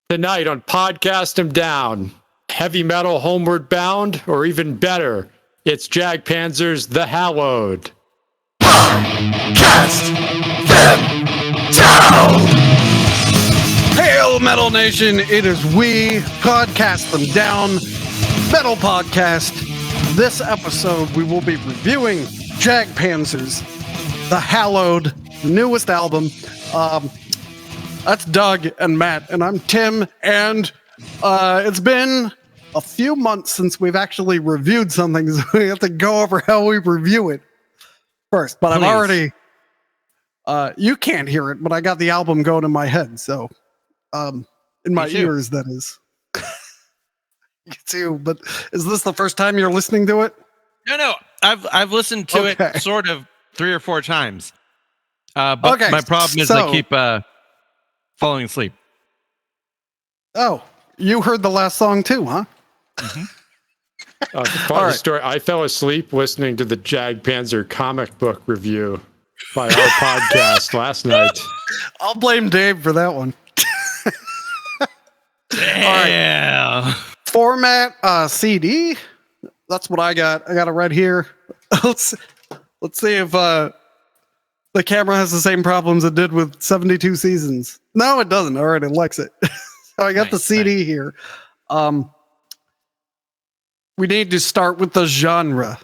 Tonight on Podcast 'em Down, heavy metal homeward bound, or even better, it's Jag Panzer's The Hallowed. Podcast them down! Hail Metal Nation, it is we, Podcast Them Down, Metal Podcast. This episode we will be reviewing Jag Panzer's The Hallowed, newest album. That's Doug and Matt, and I'm Tim, and it's been a few months since we've actually reviewed something, so we have to go over how we review it first. But Please. I'm already, you can't hear it, but I got the album going in my head, so, in my ears, that is. You too, but is this the first time you're listening to it? No, I've listened to it sort of 3 or 4 times. But my problem is I keep falling asleep. Oh, you heard the last song too, huh? Mm-hmm. Funny story. I fell asleep listening to the Jag Panzer comic book review by our podcast last night. I'll blame Dave for that one. Damn. All right. Format CD. That's what I got. I got it right here. Let's see if the camera has the same problems it did with 72 Seasons. No, it doesn't. All right, it likes it. So I got the CD here. We need to start with the genre.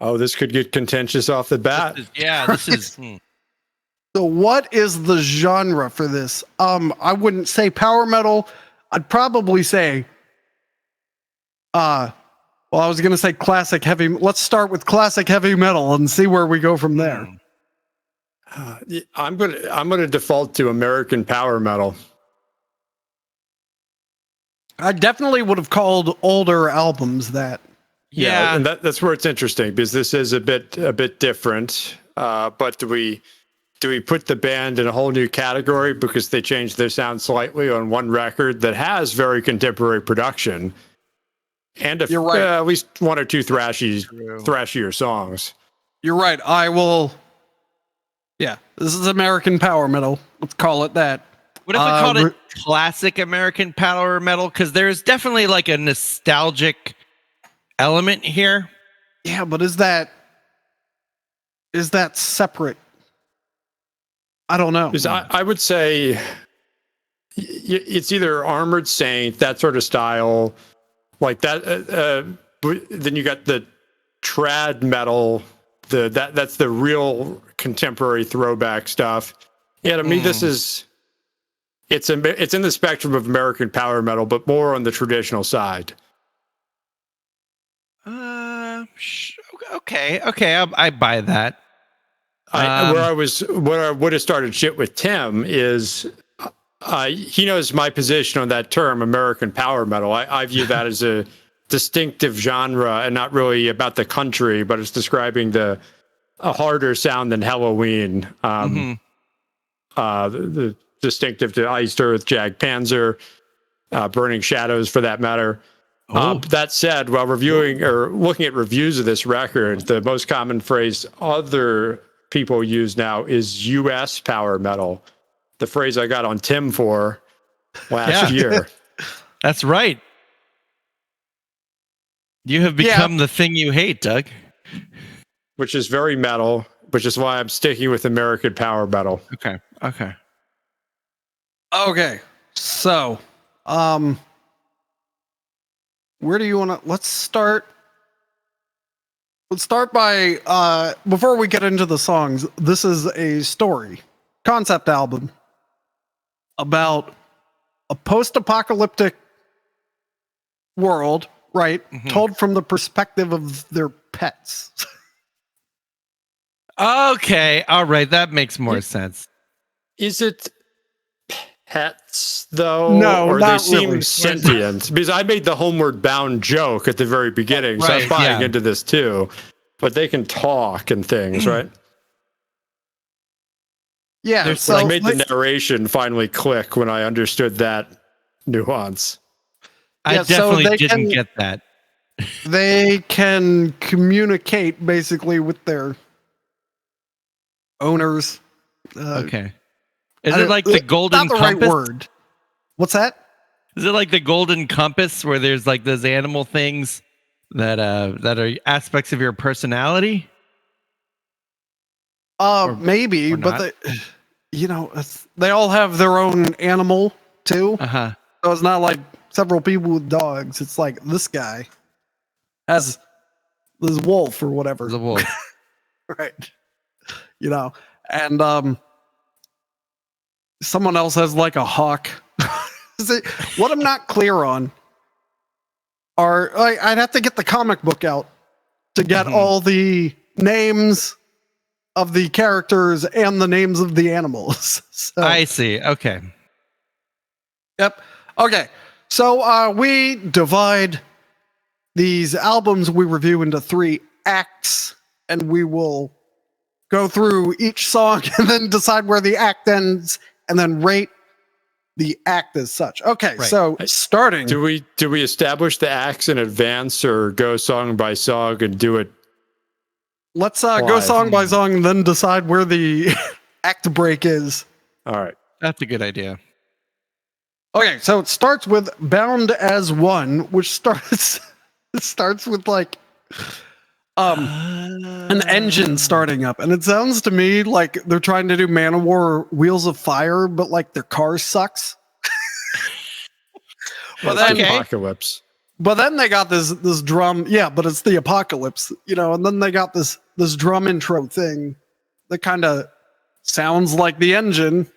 Oh, this could get contentious off the bat. This is. So what is the genre for this? I wouldn't say power metal. I'd probably say, well, I was going to say classic heavy. Let's start with classic heavy metal and see where we go from there. I'm gonna default to American power metal. I definitely would have called older albums that. Yeah, and that's where it's interesting because this is a bit different. But do we put the band in a whole new category because they changed their sound slightly on one record that has very contemporary production and You're right. At least 1 or 2 thrashier songs? You're right. I will. Yeah, this is American power metal. Let's call it that. What if we called it classic American power metal? Because there's definitely like a nostalgic element here. Yeah, but is that separate? I don't know. I would say it's either Armored Saint, that sort of style, like that. Then you got the trad metal. That's the real contemporary throwback stuff. Yeah, to me, this is it's in the spectrum of American power metal, but more on the traditional side. Okay, I buy that. Where I would have started shit with Tim is he knows my position on that term, American power metal. I view that as a distinctive genre and not really about the country, but it's describing a harder sound than Halloween. The distinctive to Iced Earth, Jag Panzer, Burning Shadows for that matter. That said, while reviewing or looking at reviews of this record, the most common phrase other people use now is US power metal. The phrase I got on Tim for last year. That's right. You have become the thing you hate, Doug. Which is very metal, which is why I'm sticking with American power metal. Okay. So, where do you want to? Let's start by before we get into the songs. This is a concept album about a post-apocalyptic world. Right, told from the perspective of their pets. Okay, all right, that makes more sense. Is it pets though? No, or not they seem really. sentient? Because I made the homeward bound joke at the very beginning, so I was buying into this too. But they can talk and things, right? Yeah, so I made the narration finally click when I understood that nuance. I definitely didn't get that. They can communicate basically with their owners. Okay. Is it like the golden compass? Not the right word. What's that? Is it like the Golden Compass where there's like those animal things that are aspects of your personality? Maybe, or but not? they all have their own animal too. Uh-huh. So it's not like several people with dogs. It's like this guy has this wolf or whatever. The wolf. Right. And someone else has like a hawk. What I'm not clear on I'd have to get the comic book out to get all the names of the characters and the names of the animals. So, I see. Okay. yep. Okay. So we divide these albums we review into 3 acts, and we will go through each song and then decide where the act ends and then rate the act as such. Okay, Right. So starting. Do we establish the acts in advance or go song by song and do it? Let's go song by song and then decide where the act break is. All right. That's a good idea. Okay, so it starts with Bound as One, which starts with like an engine starting up, and it sounds to me like they're trying to do Manowar Wheels of Fire, but like their car sucks. But then Apocalypse. But then they got this drum, yeah, but it's the Apocalypse, and then they got this drum intro thing that kind of sounds like the engine,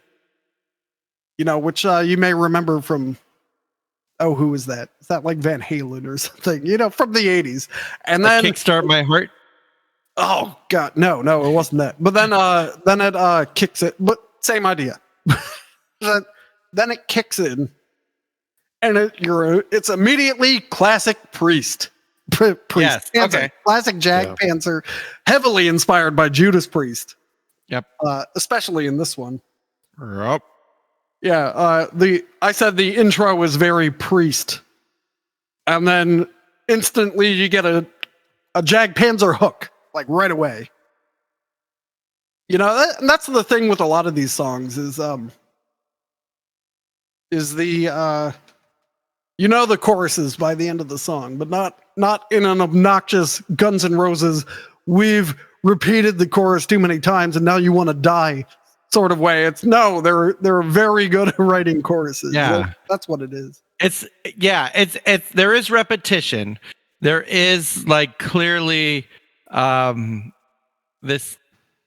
which you may remember from. Oh, who is that? Is that like Van Halen or something? From the 80s. And then Kickstart My Heart. Oh God, no, it wasn't that. But then it kicks it. But same idea. then it kicks in, and it's immediately classic Priest. Priest. Yes. Okay. Classic Jag Panzer, heavily inspired by Judas Priest. Yep. Especially in this one. Yep. Yeah, I said the intro is very Priest, and then instantly you get a Jag Panzer hook like right away. That's the thing with a lot of these songs is the the choruses by the end of the song, but not in an obnoxious Guns N' Roses. We've repeated the chorus too many times, and now you want to die. Sort of way. They're very good at writing choruses. Yeah, that's what it is. It's there is repetition. There is like clearly this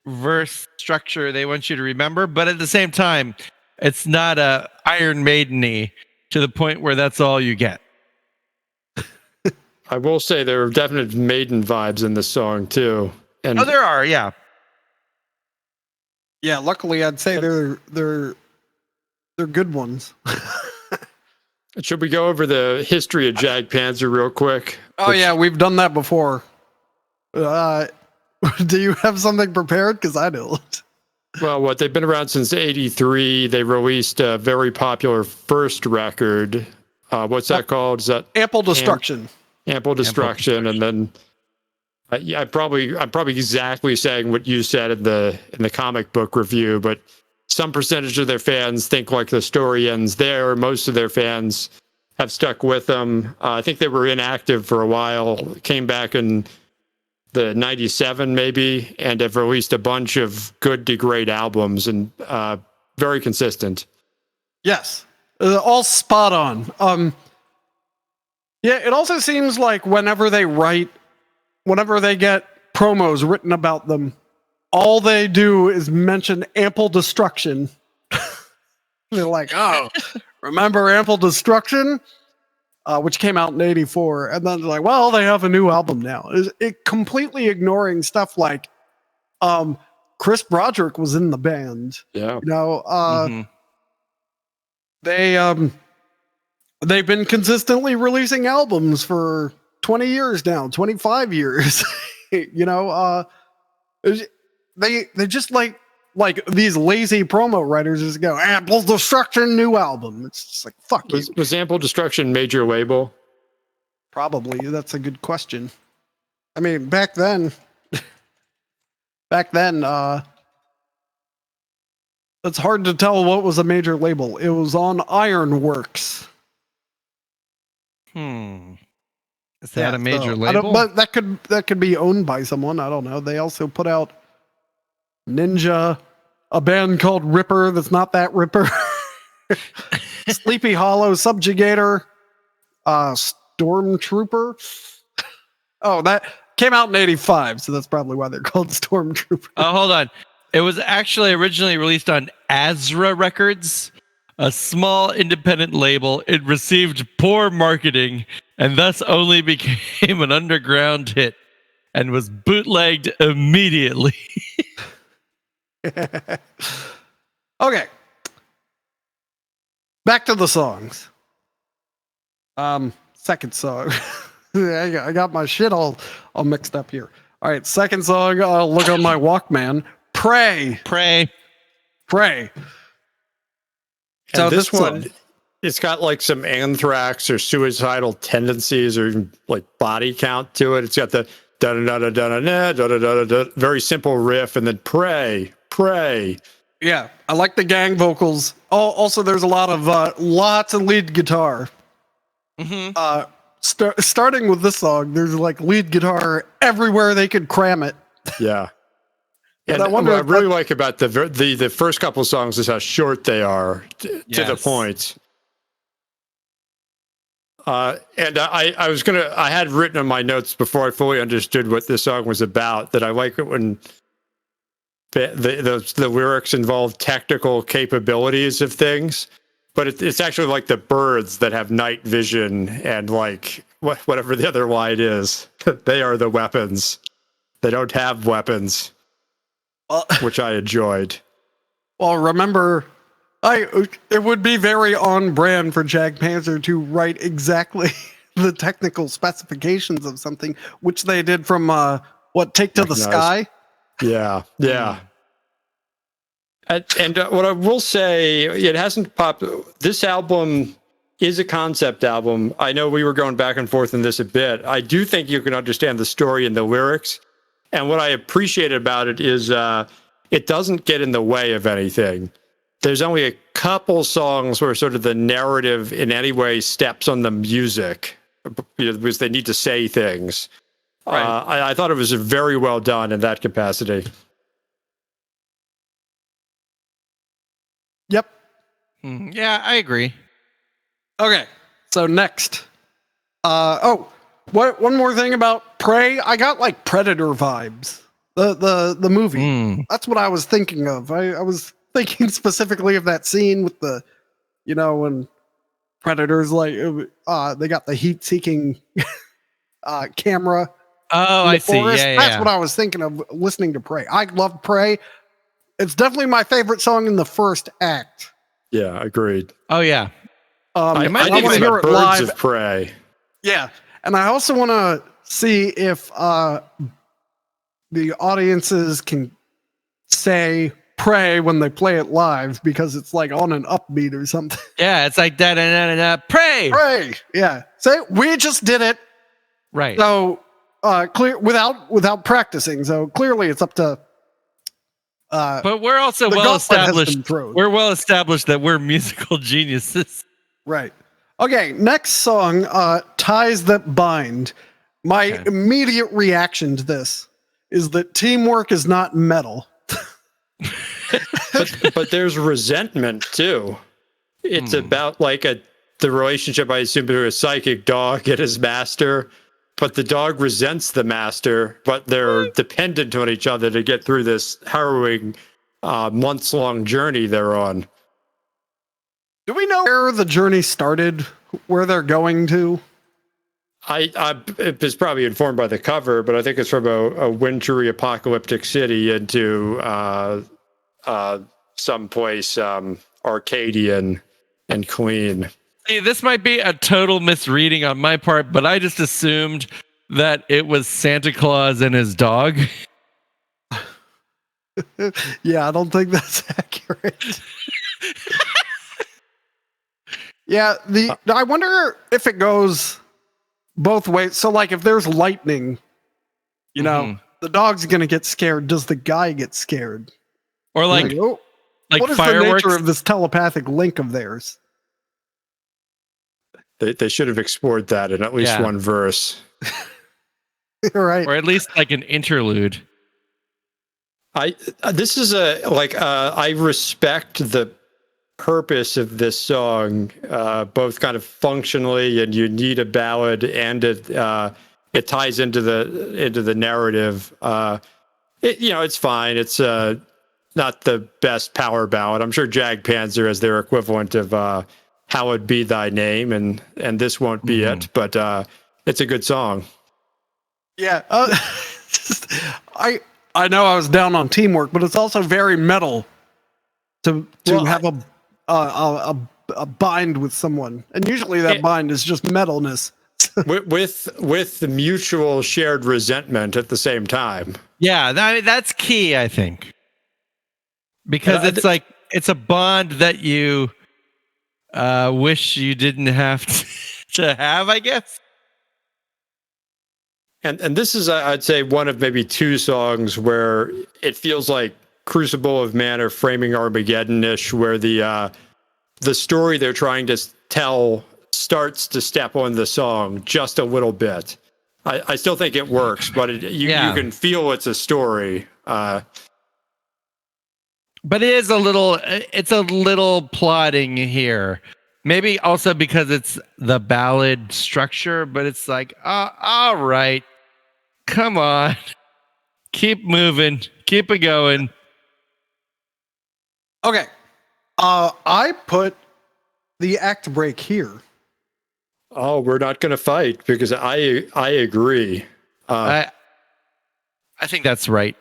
verse structure they want you to remember, but at the same time, it's not a Iron Maiden-y to the point where that's all you get. I will say there are definite Maiden vibes in this song too. And there are, yeah. Yeah, luckily I'd say they're good ones. Should we go over the history of Jag Panzer real quick? Oh yeah, we've done that before. Do you have something prepared? Because I don't. Well, they've been around since '83. They released a very popular first record. What's that called? Is that Ample Destruction? Ample Destruction, and then. I'm probably exactly saying what you said in the comic book review, but some percentage of their fans think like the story ends there. Most of their fans have stuck with them. I think they were inactive for a while, came back in the 97 maybe, and have released a bunch of good to great albums and very consistent. Yes, all spot on. Yeah, it also seems like whenever they get promos written about them, all they do is mention Ample Destruction. They're like, oh, remember Ample Destruction? Which came out in '84. And then they're like, well, they have a new album now. It completely ignoring stuff like Chris Broderick was in the band. Yeah. They've been consistently releasing albums for 20 years now, 25 years. They just like these lazy promo writers just go, Ample Destruction new album. It's just like, fuck you. Was Ample Destruction major label? Probably. That's a good question. I mean, back then, It's hard to tell what was a major label. It was on Ironworks. Is that a major label? But that could be owned by someone. I don't know. They also put out Ninja, a band called Ripper that's not that Ripper. Sleepy Hollow, Subjugator, Stormtrooper. Oh, that came out in 85, so that's probably why they're called Stormtrooper. Oh, hold on. It was actually originally released on Azra Records, a small independent label. It received poor marketing and thus only became an underground hit and was bootlegged immediately. Okay. Back to the songs. Second song. I got my shit all mixed up here. All right, second song. I'll look on my Walkman. Pray. So this one, it's got like some anthrax or suicidal tendencies or even like body count to it. It's got the da da da da da da da da, very simple riff, and then pray. Yeah, I like the gang vocals. Oh, also, there's a lot of lots of lead guitar. Starting with this song, there's like lead guitar everywhere they could cram it. Yeah. And what I really like about the first couple of songs is how short they are to the point. And I had written on my notes before I fully understood what this song was about that I like it when the lyrics involve technical capabilities of things, but it's actually like the birds that have night vision and like whatever the other line is. They are the weapons. They don't have weapons. Which I enjoyed. Well, remember, it would be very on brand for Jag Panzer to write exactly the technical specifications of something, which they did from Take to the Sky. Yeah. And what I will say, it hasn't popped. This album is a concept album. I know we were going back and forth in this a bit. I do think you can understand the story and the lyrics. And what I appreciate about it is it doesn't get in the way of anything. There's only a couple songs where sort of the narrative in any way steps on the music because they need to say things. Right. I thought it was very well done in that capacity. Yep. Yeah, I agree. Okay, so next. One more thing about Prey. I got like Predator vibes. The movie. That's what I was thinking of. I was thinking specifically of that scene with the, when Predators like they got the heat-seeking camera. Oh, I see. Yeah, That's what I was thinking of listening to Prey. I love Prey. It's definitely my favorite song in the first act. Yeah, agreed. Oh yeah. I want to hear it live. Birds of Prey. Yeah. And I also want to see if the audiences can say pray when they play it live because it's like on an upbeat or something. Yeah, it's like da da da da pray. Pray. Yeah. Say we just did it. Right. So clear without practicing. So clearly it's up to but we're also well established. We're well established that we're musical geniuses. Right. Okay, next song, Ties That Bind. My immediate reaction to this is that teamwork is not metal. but there's resentment, too. It's about like the relationship, I assume, between a psychic dog and his master, but the dog resents the master, but they're dependent on each other to get through this harrowing months-long journey they're on. Do we know where the journey started? Where they're going to? I was probably informed by the cover, but I think it's from a wintry apocalyptic city into someplace Arcadian and clean. See, this might be a total misreading on my part, but I just assumed that it was Santa Claus and his dog. Yeah, I don't think that's accurate. Yeah, I wonder if it goes both ways. So, like, if there's lightning, the dog's gonna get scared. Does the guy get scared? Or like, Like what is the fireworks. nature of this telepathic link of theirs? They should have explored that in at least Yeah. one verse. Right. Or at least like an interlude. This is I respect the purpose of this song, both kind of functionally, and you need a ballad, and it ties into the narrative. It's fine. It's not the best power ballad. I'm sure Jag Panzer has their equivalent of "Hallowed Be Thy Name," and this won't be it. But it's a good song. Yeah. I know I was down on teamwork, but it's also very metal to have a bind with someone, and usually that bind is just metalness. with the mutual shared resentment at the same time. Yeah, that's key, I think. Because it's a bond that you wish you didn't have to have, I guess. And this is, I'd say, one of maybe two songs where it feels like Crucible of Man or Framing Armageddon-ish, where the story they're trying to tell starts to step on the song just a little bit. I still think it works, but you can feel it's a story. But it's a little plodding here. Maybe also because it's the ballad structure, but it's like, all right, come on, keep moving, keep it going. Okay. I put the act break here. Oh, we're not going to fight because I agree. I think that's right.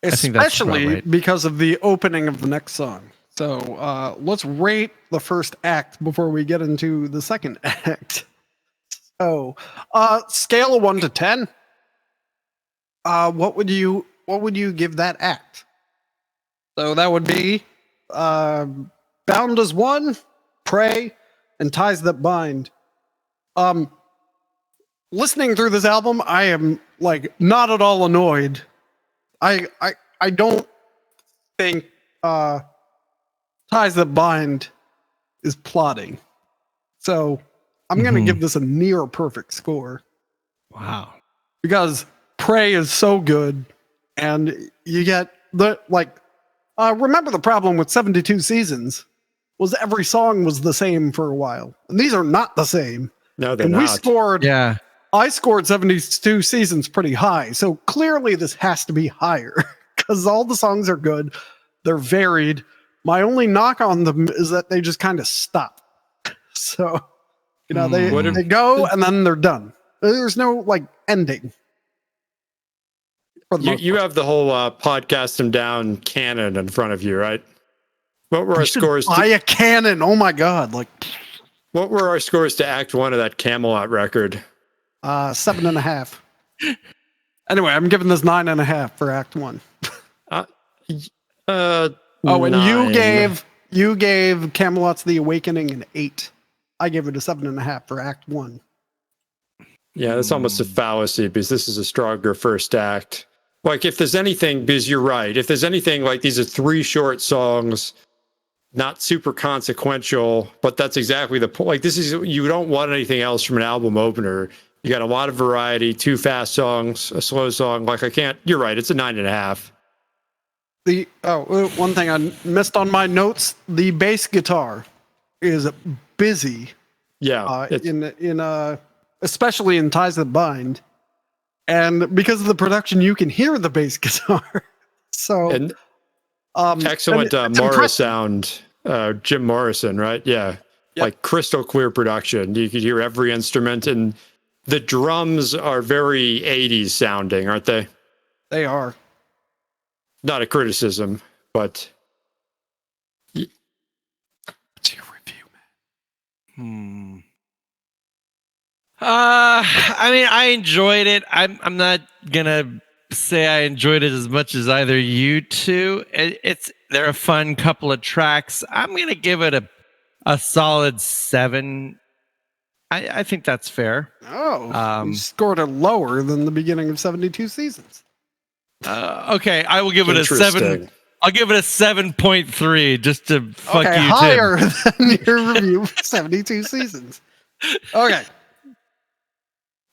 Especially because of the opening of the next song. So let's rate the first act before we get into the second act. So scale of 1 to 10. What would you give that act? So that would be Bound as One, Pray, and Ties That Bind. Listening through this album, I am like not at all annoyed. I don't think Ties That Bind is plotting. So I'm going to give this a near perfect score. Wow. Because Pray is so good, and you get remember the problem with 72 Seasons was every song was the same for a while. And these are not the same. No, they're and not. I scored 72 Seasons pretty high. So clearly this has to be higher because all the songs are good. They're varied. My only knock on them is that they just kind of stop. So, they go and then they're done. There's no ending. You have the whole podcast them down canon in front of you, right? What were our scores? Buy a cannon. Oh my God. What were our scores to Act 1 of that Camelot record? 7.5. Anyway, I'm giving this 9.5 for Act 1. And 9. you gave Camelot's The Awakening an 8. I gave it a 7.5 for Act 1. Yeah, that's almost a fallacy because this is a stronger first act. If there's anything, because you're right, if there's anything, these are 3 short songs, not super consequential, but that's exactly the point. You don't want anything else from an album opener. You got a lot of variety, 2 fast songs, a slow song. You're right, it's a 9.5. One thing I missed on my notes, the bass guitar is busy. Yeah. Especially in Ties That Bind. And because of the production, you can hear the bass guitar. So excellent Morris sound, Jim Morrison, right? Yeah. Yep. Crystal clear production. You could hear every instrument, and the drums are very 80s sounding, aren't they? They are. Not a criticism, but what's your review, man? I mean, I enjoyed it. I'm not gonna say I enjoyed it as much as either you two. They're a fun couple of tracks. I'm gonna give it a solid 7. I think that's fair. Oh, you scored it lower than the beginning of 72 Seasons. Okay, I will give it a 7. I'll give it a 7.3 just to fuck Okay, you, higher Tim. than your review of 72 seasons. Okay.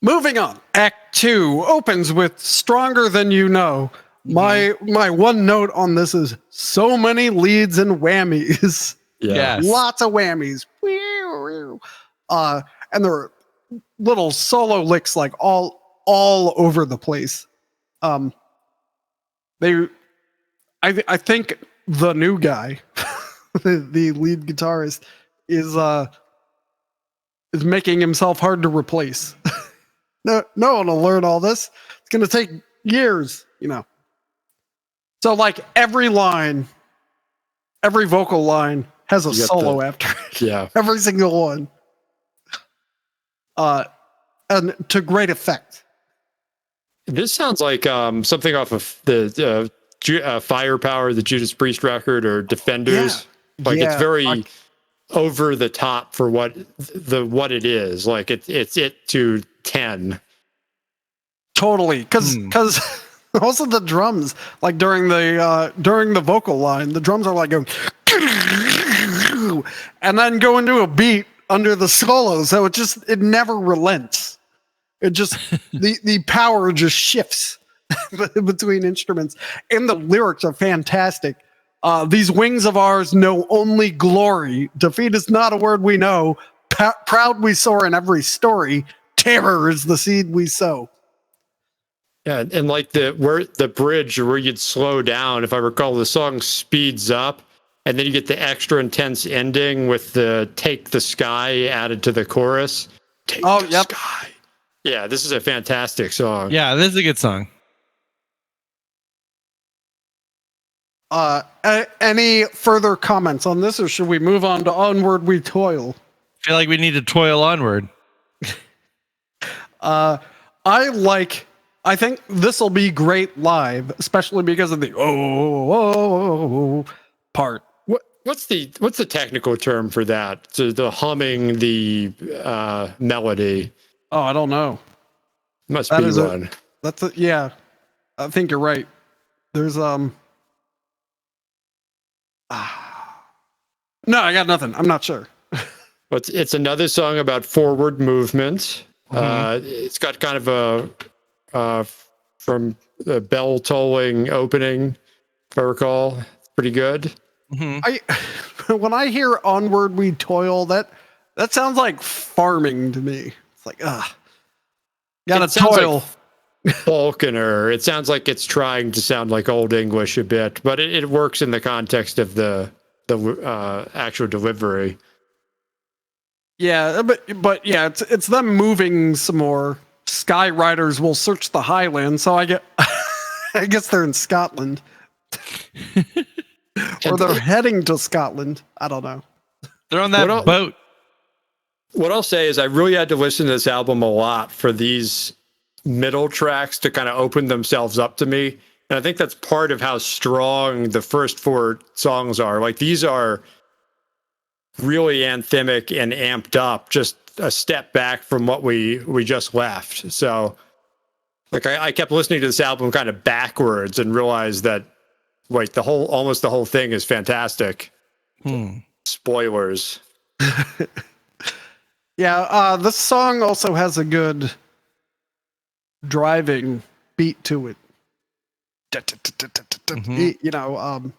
Moving on. Act 2 opens with Stronger Than You Know. My one note on this is so many leads and whammies. Yeah. Yes. Lots of whammies. And there are little solo licks like all over the place. I think the new guy, the lead guitarist, is making himself hard to replace. No one will learn all this. It's gonna take years, you know. So like every vocal line has a You got solo after it. Yeah. Every single one. And to great effect. This sounds like something off of the Firepower, the Judas Priest record, or Defenders. Like it's very over the top for what it is. Like it's it to 10. Totally, because also the drums, like during the vocal line, the drums are like going, and then go into a beat under the solo. So it never relents. It just the power just shifts between instruments, and the lyrics are fantastic. These wings of ours know only glory. Defeat is not a word we know. Proud we soar in every story. Terror is the seed we sow. Yeah, and like the bridge where you'd slow down, if I recall, the song speeds up, and then you get the extra intense ending with the "Take the Sky" added to the chorus. Take the sky. Yeah, this is a fantastic song. Yeah, this is a good song. Any further comments on this, or should we move on to Onward We Toil? I feel like we need to toil onward. I think this will be great live, especially because of the part. What's the technical term for that? So the humming, the melody. Oh, I don't know. Must be one. Yeah. I think you're right. There's No, I got nothing. I'm not sure. But it's another song about forward movement. It's got kind of a from the bell tolling opening, if I recall. It's pretty good. When I hear Onward We Toil, that sounds like farming to me. It's like, gotta toil. Like Falconer. It sounds like it's trying to sound like Old English a bit, but it works in the context of the actual delivery. Yeah, but yeah, it's them moving some more. Sky Riders will search the Highlands, so I guess they're in Scotland. Or they're heading to Scotland. I don't know. They're on that boat. What I'll say is I really had to listen to this album a lot for these middle tracks to kind of open themselves up to me. And I think that's part of how strong the first 4 songs are. Like these are really anthemic and amped up, just a step back from what we just left. So like I kept listening to this album kind of backwards and realized that like almost the whole thing is fantastic. Spoilers. Yeah, this song also has a good driving beat to it. You know,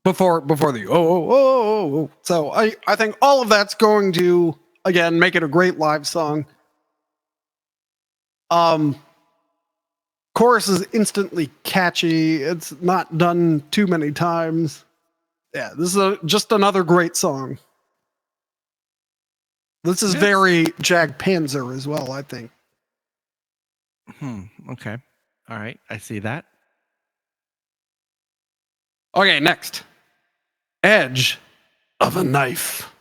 before the So I think all of that's going to again make it a great live song. Chorus is instantly catchy. It's not done too many times. Yeah, this is just another great song. This is very Jag Panzer as well, I think. Okay. All right. I see that. Okay, next. Edge of a Knife.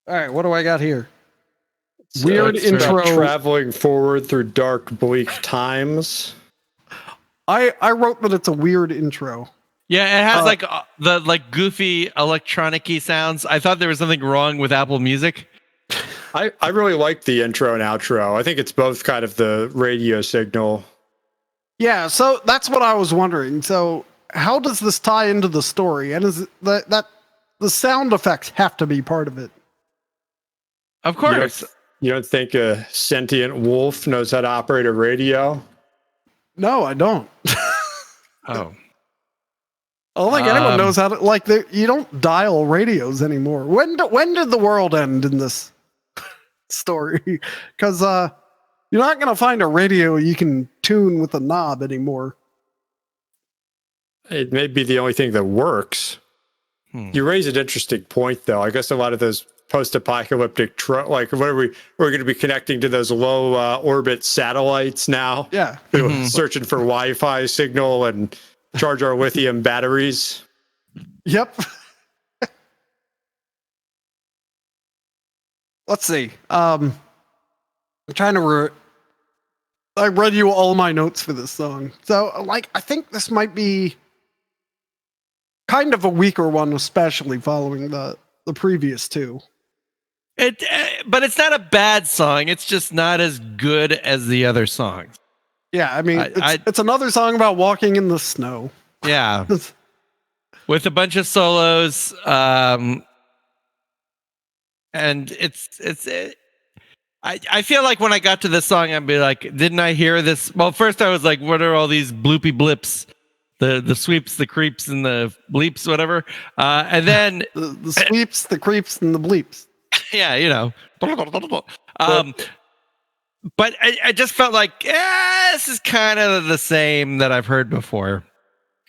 All right, what do I got here? Weird intro. Traveling forward through dark, bleak times. I wrote that it's a weird intro. Yeah, it has the goofy electronic-y sounds. I thought there was something wrong with Apple Music. I really like the intro and outro. I think it's both kind of the radio signal. Yeah, so that's what I was wondering. So how does this tie into the story? And is it that the sound effects have to be part of it? Of course. You don't think a sentient wolf knows how to operate a radio? No, I don't. Oh. I don't think anyone knows how to, you don't dial radios anymore. When did the world end in this story? Because you're not going to find a radio you can tune with a knob anymore. It may be the only thing that works. You raise an interesting point, though. I guess a lot of those post-apocalyptic, we're going to be connecting to those low orbit satellites now. Yeah. Searching for Wi-Fi signal and charge our lithium batteries. Yep. Let's see. I'm trying to. I read you all my notes for this song, so I think this might be kind of a weaker one, especially following the previous two. But it's not a bad song. It's just not as good as the other songs. Yeah, I mean, it's another song about walking in the snow. Yeah, with a bunch of solos, and I feel like when I got to this song, I'd be like, didn't I hear this? Well, first I was like, what are all these bloopy blips? The sweeps, the creeps, and the bleeps, whatever. And then the sweeps, the creeps, and the bleeps. Yeah, you know. But I just felt like, this is kind of the same that I've heard before.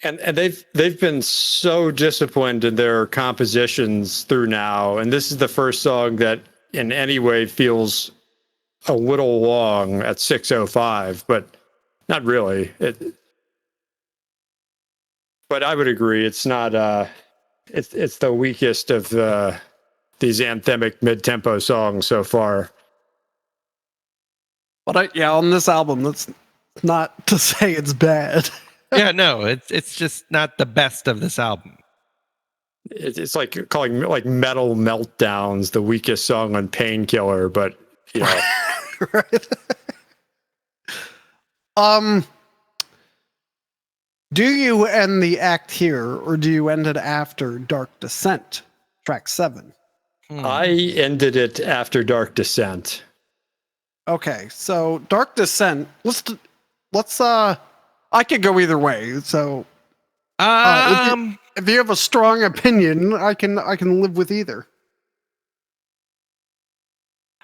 And they've been so disciplined in their compositions through now, and this is the first song that in any way feels a little long at 6:05, but not really. But I would agree, it's not. It's the weakest of these anthemic mid-tempo songs so far. But on this album, that's not to say it's bad. Yeah, no, it's just not the best of this album. It's like calling like Metal Meltdowns the weakest song on Painkiller, but you know. Right. Do you end the act here, or do you end it after Dark Descent, track 7? I ended it after Dark Descent. Okay, so Dark Descent. Let's. I could go either way. So, if you have a strong opinion, I can live with either.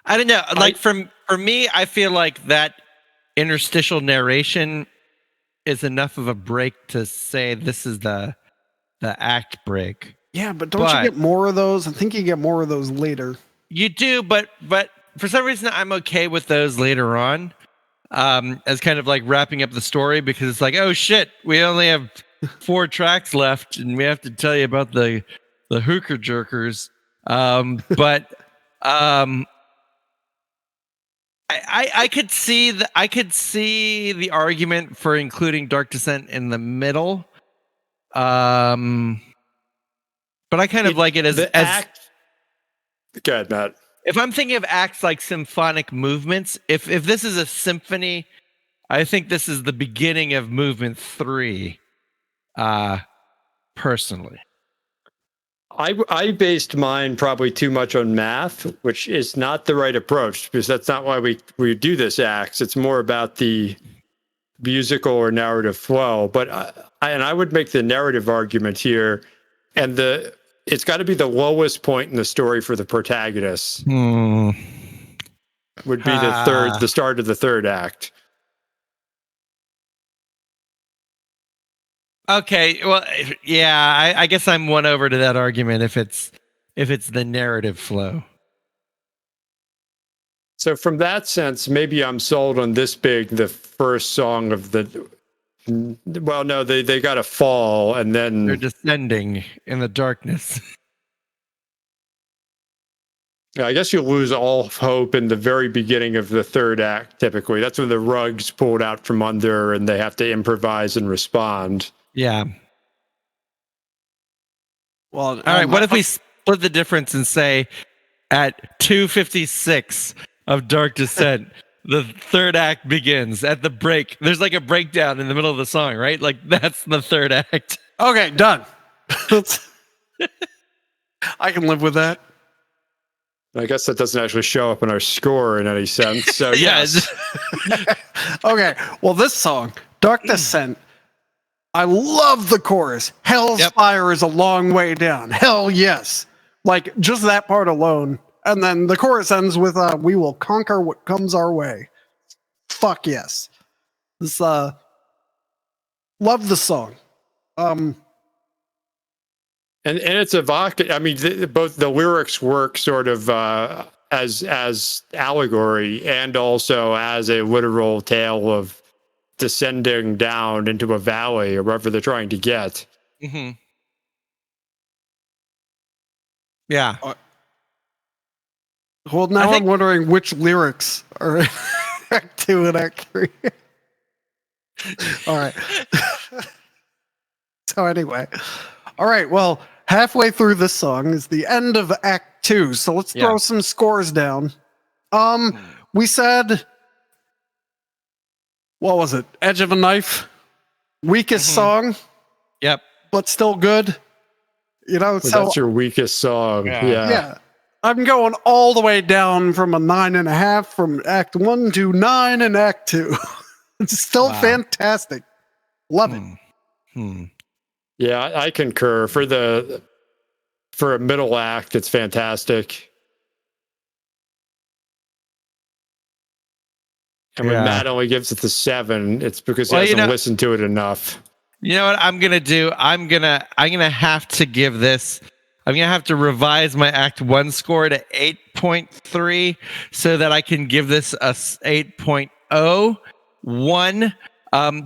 I don't know. Like for me, I feel like that interstitial narration is enough of a break to say this is the act break. Yeah, but don't you get more of those? I think you get more of those later. You do, but for some reason I'm okay with those later on, as kind of like wrapping up the story, because it's like, oh shit, we only have 4 tracks left, and we have to tell you about the hooker jerkers. But I could see the argument for including Dark Descent in the middle. But I kind of like it as act. Go ahead, Matt. If I'm thinking of acts like symphonic movements, if this is a symphony, I think this is the beginning of movement 3. Personally, I based mine probably too much on math, which is not the right approach, because that's not why we do this acts. It's more about the musical or narrative flow. But I would make the narrative argument here, and it's got to be the lowest point in the story for the protagonist. Would be the start of the third act. Okay, well, yeah, I guess I'm won over to that argument if it's the narrative flow. So from that sense, maybe I'm sold on this being the first song of the. Well, no, they got to fall, and then they're descending in the darkness. I guess you lose all hope in the very beginning of the third act. Typically, that's when the rug's pulled out from under, and they have to improvise and respond. Yeah. Well, all right. What if we split the difference and say at 2:56 of Dark Descent, the third act begins at the break? There's like a breakdown in the middle of the song, right? Like that's the third act. Okay, done. I can live with that. I guess that doesn't actually show up in our score in any sense. So yes. Okay, well, this song, Dark Descent, I love the chorus. Hell's fire is a long way down. Hell yes. Like, just that part alone. And then the chorus ends with, we will conquer what comes our way. Fuck yes. This, love the song. And it's evocative. I mean, both the lyrics work sort of as allegory and also as a literal tale of descending down into a valley or wherever they're trying to get. Mm-hmm. Yeah. Well, now I'm wondering which lyrics are in Act 2 and Act 3. All right. So anyway. All right, well, halfway through this song is the end of Act 2, so let's throw some scores down. We said, what was it? Edge of a Knife? Weakest song? Yep. But still good? You know, so that's your weakest song. Yeah. I'm going all the way down from a 9.5 from Act 1 to 9 in Act 2. It's still fantastic. Love it. Yeah, I concur. For a middle act, it's fantastic. And when Matt only gives it the 7, it's because he hasn't listened to it enough. You know what I'm gonna do? I'm gonna have to give this. I'm gonna have to revise my Act 1 score to 8.3 so that I can give this a 8.01.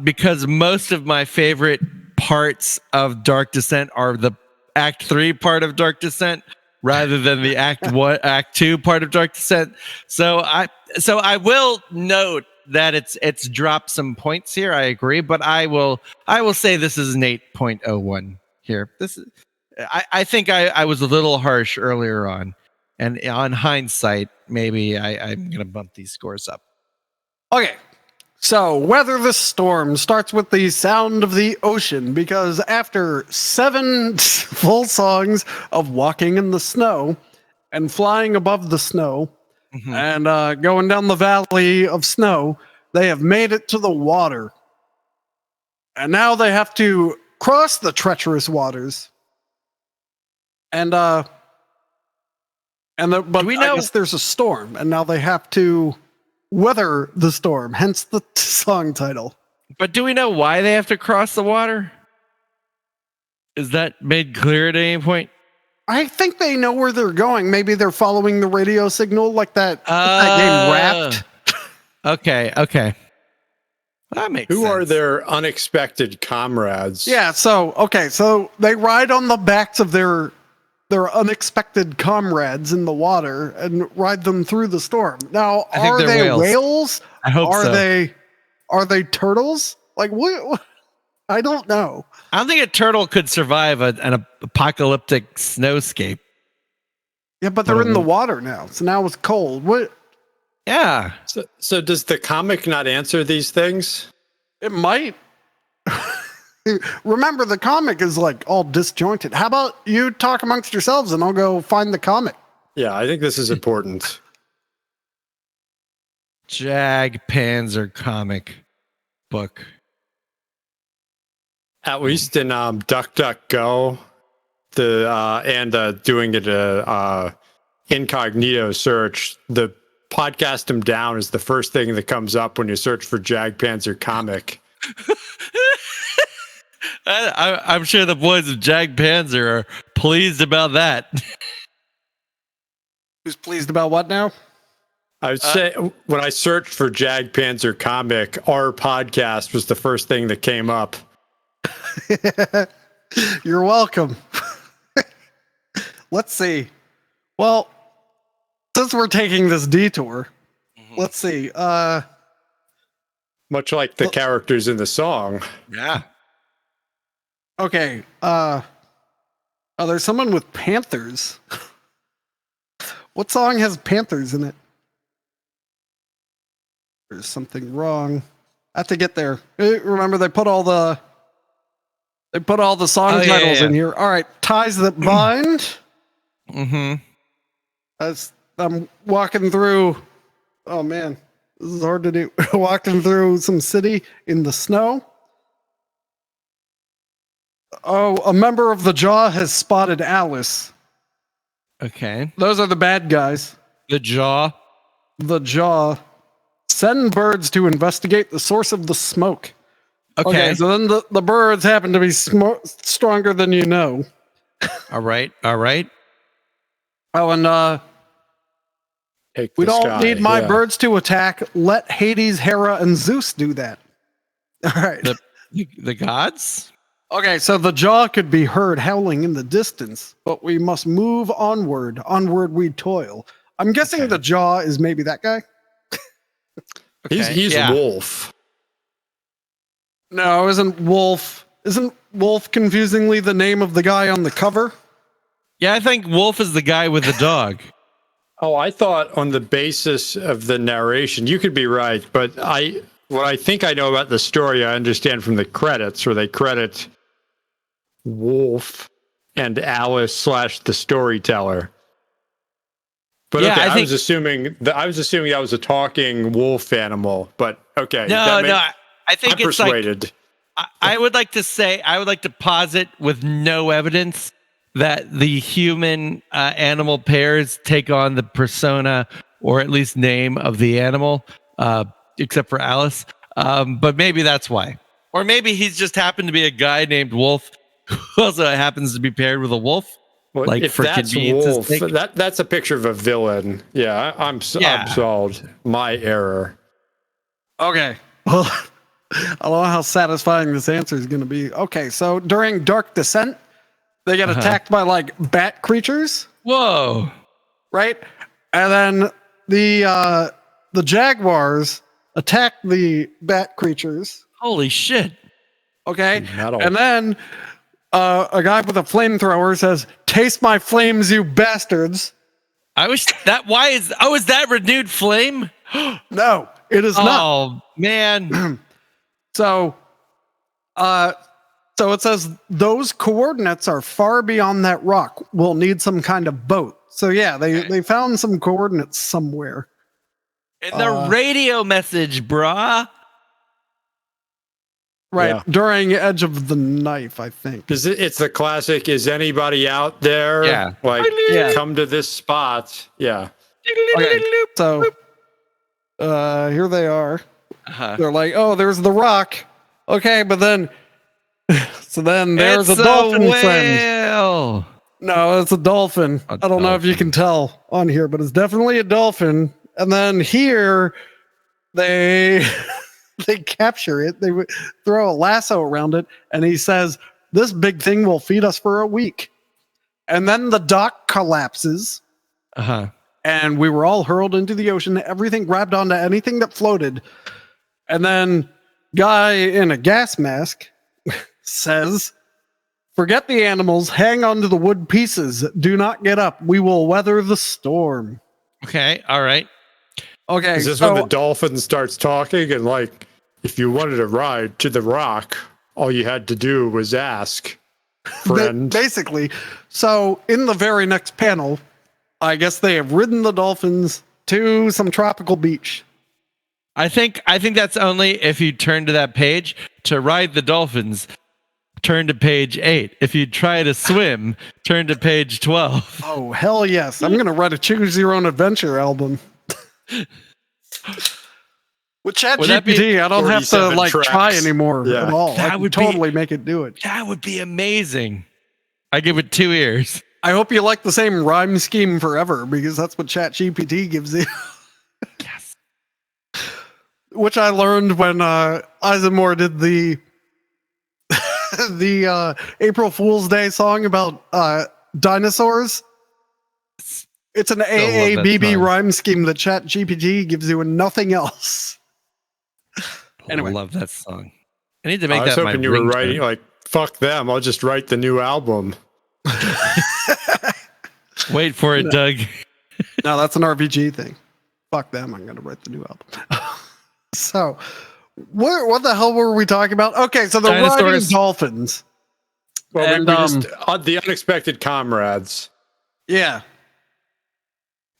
Because most of my favorite parts of Dark Descent are the Act 3 part of Dark Descent rather than the Act 2 part of Dark Descent. So I will note that it's dropped some points here. I agree, but I will say this is an 8.01 here. This is I think I was a little harsh earlier on, and on hindsight, maybe I'm gonna bump these scores up. Okay. So, Weather the Storm starts with the sound of the ocean because after 7 full songs of walking in the snow and flying above the snow and going down the valley of snow, they have made it to the water. And now they have to cross the treacherous waters. But I guess there's a storm, and now they have to weather the storm, hence the song title. But do we know why they have to cross the water? Is that made clear at any point? I think they know where they're going. Maybe they're following the radio signal like that game Wrapped. Okay. That makes sense. Who are their unexpected comrades? Yeah, so they ride on the backs of their unexpected comrades in the water and ride them through the storm. Now, are they whales? I hope so. Are they turtles? Like what? I don't know. I don't think a turtle could survive an apocalyptic snowscape. Yeah, but they're in the water now. So now it's cold. What? Yeah. So does the comic not answer these things? It might. Remember, the comic is like all disjointed. How about you talk amongst yourselves and I'll go find the comic? Yeah, I think this is important. Jag Panzer comic book. At least in DuckDuckGo, doing it incognito search, the podcast him down is the first thing that comes up when you search for Jag Panzer comic. I'm sure the boys of Jag Panzer are pleased about that. Who's pleased about what now? I would say when I searched for Jag Panzer comic, our podcast was the first thing that came up. You're welcome. Let's see. Well, since we're taking this detour, let's see. Much like the characters in the song. Yeah. Okay. There's someone with panthers. What song has panthers in it? There's something wrong. I have to get there. Remember, they put all the They put all the song titles in here. All right, ties that bind. Mm-hmm. As I'm walking through, oh man, this is hard to do. Walking through some city in the snow. Oh, a member of the Jaw has spotted Alice. Okay. Those are the bad guys. The Jaw. The Jaw. Send birds to investigate the source of the smoke. Okay. So then the birds happen to be stronger than you know. All right. All right. Oh, and we don't need my birds to attack. Let Hades, Hera, and Zeus do that. All right. The gods? Okay, so the Jaw could be heard howling in the distance, but we must move onward. Onward we toil. I'm guessing the Jaw is maybe that guy. He's Wolf. No, isn't Wolf confusingly the name of the guy on the cover? Yeah, I think Wolf is the guy with the dog. Oh, I thought on the basis of the narration, you could be right, but what I think I know about the story, I understand from the credits, where they credit Wolf and Alice / the storyteller. But yeah, okay, I was assuming that was a talking wolf animal. But okay, no, I think I'm it's persuaded. Like I would like to posit with no evidence that the human animal pairs take on the persona or at least name of the animal, except for Alice. But maybe that's why, or maybe he's just happened to be a guy named Wolf who also happens to be paired with a wolf. Well, like if for that's Wolf, that's a picture of a villain. Yeah, I'm solved. My error. Okay. Well, I don't know how satisfying this answer is going to be. Okay, so during Dark Descent, they get attacked by like bat creatures. Whoa! Right, and then the jaguars attack the bat creatures. Holy shit! Okay, and then a guy with a flamethrower says, "Taste my flames, you bastards!" Is that renewed flame? No, it is not. Oh man! So it says those coordinates are far beyond that rock. We'll need some kind of boat. So yeah, they found some coordinates somewhere. In the radio message, brah. Right, during Edge of the Knife, I think. It's the classic, is anybody out there? Yeah. Come to this spot. Yeah. Okay, so here they are. They're like, oh, there's the rock. Okay, but then there's a dolphin friend. No, it's a dolphin. I don't know if you can tell on here, but it's definitely a dolphin. And then here they capture it. They throw a lasso around it, and he says, "This big thing will feed us for a week." And then the dock collapses. And we were all hurled into the ocean. Everything grabbed onto anything that floated. And then guy in a gas mask says, "Forget the animals. Hang on to the wood pieces. Do not get up. We will weather the storm." Okay. All right. Okay. Is this when the dolphin starts talking and like, if you wanted to ride to the rock, all you had to do was ask, friend. Basically. So in the very next panel, I guess they have ridden the dolphins to some tropical beach. I think that's only if you turn to that page to ride the dolphins. Turn to page 8. If you try to swim, turn to page 12. Oh, hell yes. I'm going to write a Choose Your Own Adventure album. With ChatGPT, I don't have to like try anymore at all. I would totally make it do it. That would be amazing. I give it 2 ears. I hope you like the same rhyme scheme forever, because that's what ChatGPT gives you. Yes. Which I learned when ISENMOR did the April Fool's Day song about dinosaurs. It's an AABB rhyme scheme that ChatGPT gives you and nothing else. Anyway. I love that song. I need to make that. I was hoping you were writing like, fuck them, I'll just write the new album. Wait for it, Doug. No, that's an RPG thing. Fuck them, I'm going to write the new album. So, what the hell were we talking about? Okay, so the riding dolphins. Well, And, we just the unexpected comrades. yeah.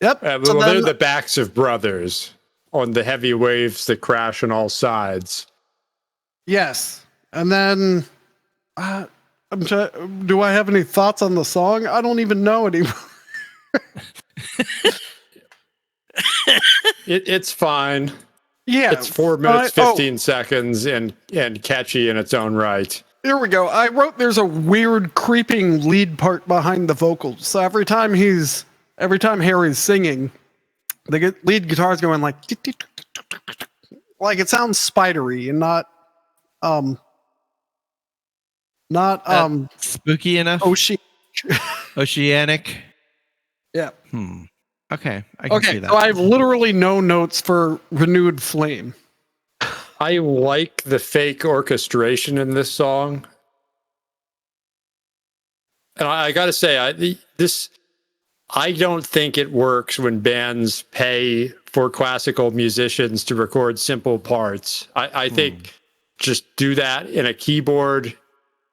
Yep. Well, they're the backs of brothers on the heavy waves that crash on all sides. Yes. And then do I have any thoughts on the song? I don't even know anymore. It's fine. Yeah. It's 4 minutes, 15 seconds and catchy in its own right. Here we go. I wrote there's a weird creeping lead part behind the vocals. So every time Harry's singing, the lead guitar's going like it sounds spidery and not spooky enough. Oceanic. Yeah. Okay, I can see that. So I have literally no notes for Renewed Flame. I like the fake orchestration in this song. And I got to say, I don't think it works when bands pay for classical musicians to record simple parts. I think just do that in a keyboard.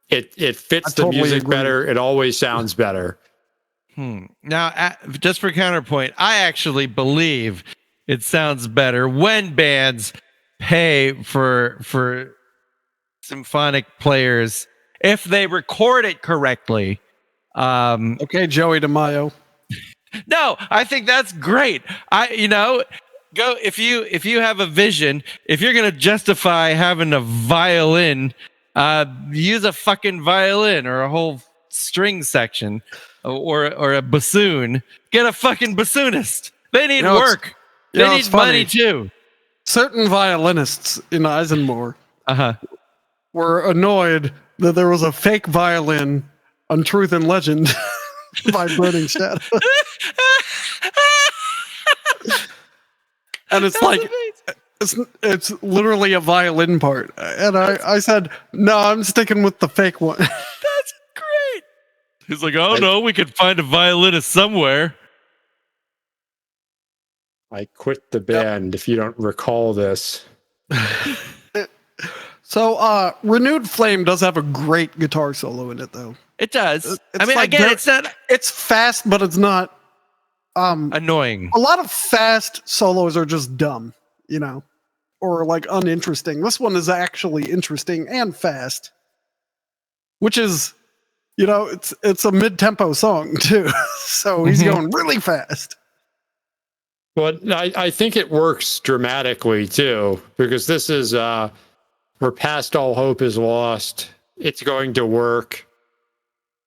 It fits the music better. It always sounds better. Now, just for counterpoint, I actually believe it sounds better when bands pay for symphonic players if they record it correctly. Okay, Joey DeMaio. No, I think that's great. Go if you have a vision, if you're gonna justify having a violin, use a fucking violin or a whole string section or a bassoon. Get a fucking bassoonist. They need work. They need money too. Certain violinists in ISENMOR were annoyed that there was a fake violin on Truth and Legend by Burning Shadow. And it's like it's literally a violin part. And I said, no, I'm sticking with the fake one. That's great. He's like, oh no, we could find a violinist somewhere. I quit the band if you don't recall this. So Renewed Flame does have a great guitar solo in it though. It does. I mean, again, it's fast, but it's not annoying. A lot of fast solos are just dumb, or like uninteresting. This one is actually interesting and fast, which is, it's a mid-tempo song too. So he's going really fast. Well, I think it works dramatically too, because this is where past all hope is lost. It's going to work.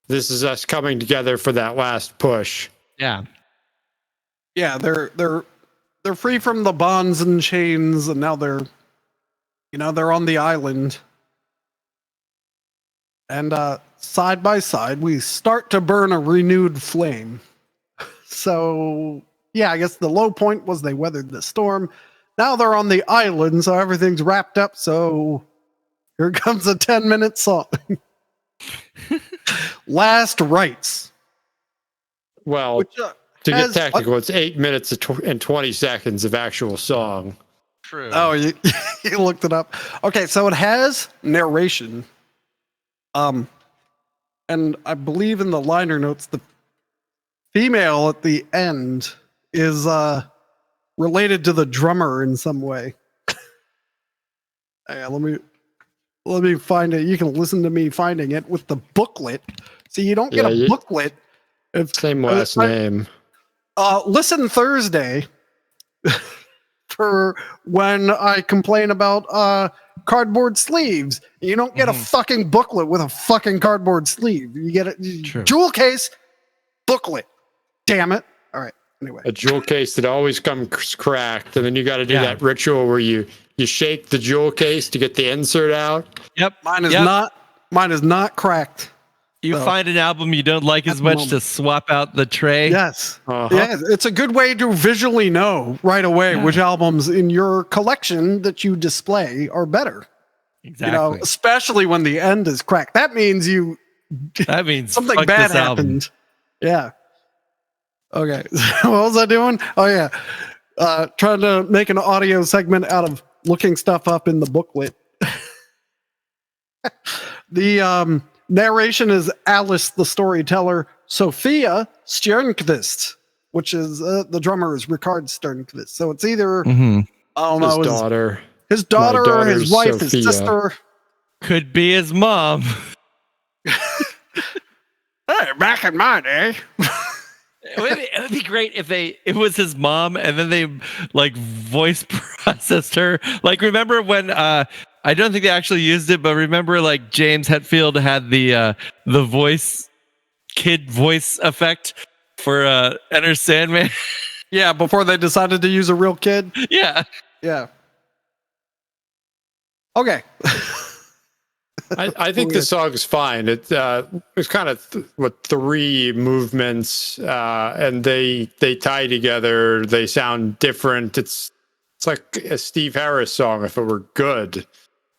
This is us coming together for that last push. Yeah. Yeah, they're free from the bonds and chains, and now they're on the island. And side by side, we start to burn a renewed flame. So yeah, I guess the low point was they weathered the storm. Now they're on the island, so everything's wrapped up. So here comes a 10-minute song. Last Rites. Well, to get technical, it's 8 minutes and 20 seconds of actual song. True. Oh, you looked it up. Okay, so it has narration. And I believe in the liner notes, the female at the end is related to the drummer in some way. Yeah, let me find it. You can listen to me finding it with the booklet. See, you don't get a booklet. Same last name. Listen Thursday for when I complain about cardboard sleeves. You don't get a fucking booklet with a fucking cardboard sleeve. You get a jewel case, booklet. Damn it. All right. Anyway. A jewel case that always comes cracked, and then you got to do that ritual where you shake the jewel case to get the insert out. Yep. Mine is not cracked. You find an album you don't like as much to swap out the tray. Yes. Yeah, it's a good way to visually know right away which albums in your collection that you display are better. Exactly. Especially when the end is cracked. That means something bad happened. Yeah. Okay. What was I doing? Oh yeah. Trying to make an audio segment out of looking stuff up in the booklet. narration is Alice, the storyteller, Sophia Stjernquist, which is the drummer is Ricard Stjernquist. So it's either Mm-hmm. I don't His know daughter. his daughter, My or his daughter's wife, Sophia. his sister. Could be his mom. Hey, back in my day. It would be great if it was his mom and then they like voice processed her. Like, remember when I don't think they actually used it, but remember like James Hetfield had the kid voice effect for Enter Sandman. Yeah, before they decided to use a real kid. Yeah. Yeah. Okay. I think the song's fine. It's kind of three movements, and they tie together. They sound different. It's like a Steve Harris song if it were good.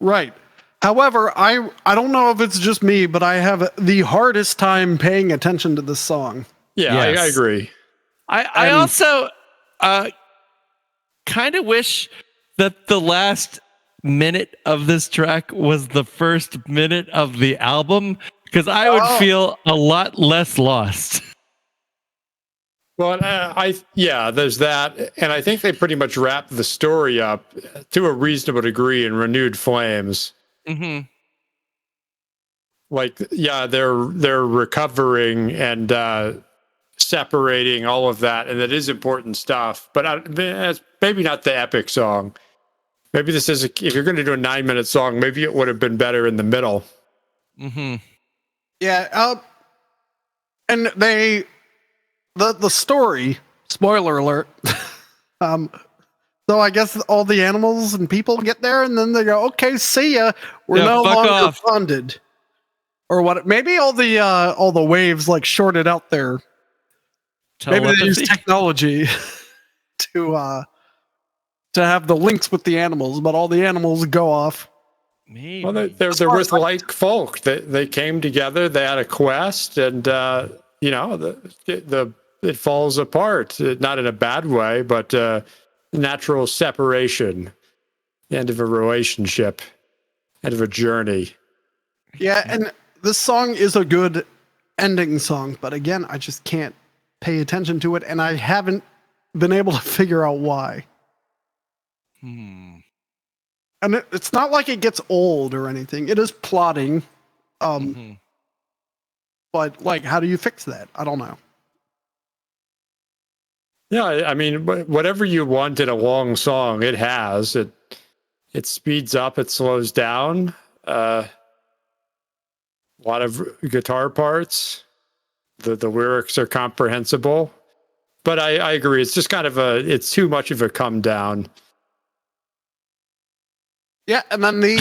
Right. However, I don't know if it's just me, but I have the hardest time paying attention to this song. Yeah, Yes. I agree. I also kind of wish that the last minute of this track was the first minute of the album, because I would feel a lot less lost. Well, there's that, and I think they pretty much wrapped the story up to a reasonable degree in Renewed Flames. Mm-hmm. Like, yeah, they're recovering and separating all of that, and it is important stuff. But it's maybe not the epic song. Maybe this is if you're going to do a 9-minute song, maybe it would have been better in the middle. Mm-hmm. Yeah. And the story, spoiler alert. So I guess all the animals and people get there, and then they go, "Okay, see ya. We're no longer funded." Or what? Maybe all the waves like shorted out their. Maybe they use technology to have the links with the animals, but all the animals go off. Maybe. Well, they're with like folk. They came together. They had a quest, and it falls apart. Not in a bad way, but natural separation, end of a relationship, end of a journey. Yeah, and this song is a good ending song, but again, I just can't pay attention to it, and I haven't been able to figure out why. And it's not like it gets old or anything. It is plotting. But like, how do you fix that? I don't know. Yeah, I mean, whatever you want in a long song, it has. It speeds up, it slows down. A lot of guitar parts. The lyrics are comprehensible. But I agree. It's just kind of it's too much of a come down. Yeah, and then the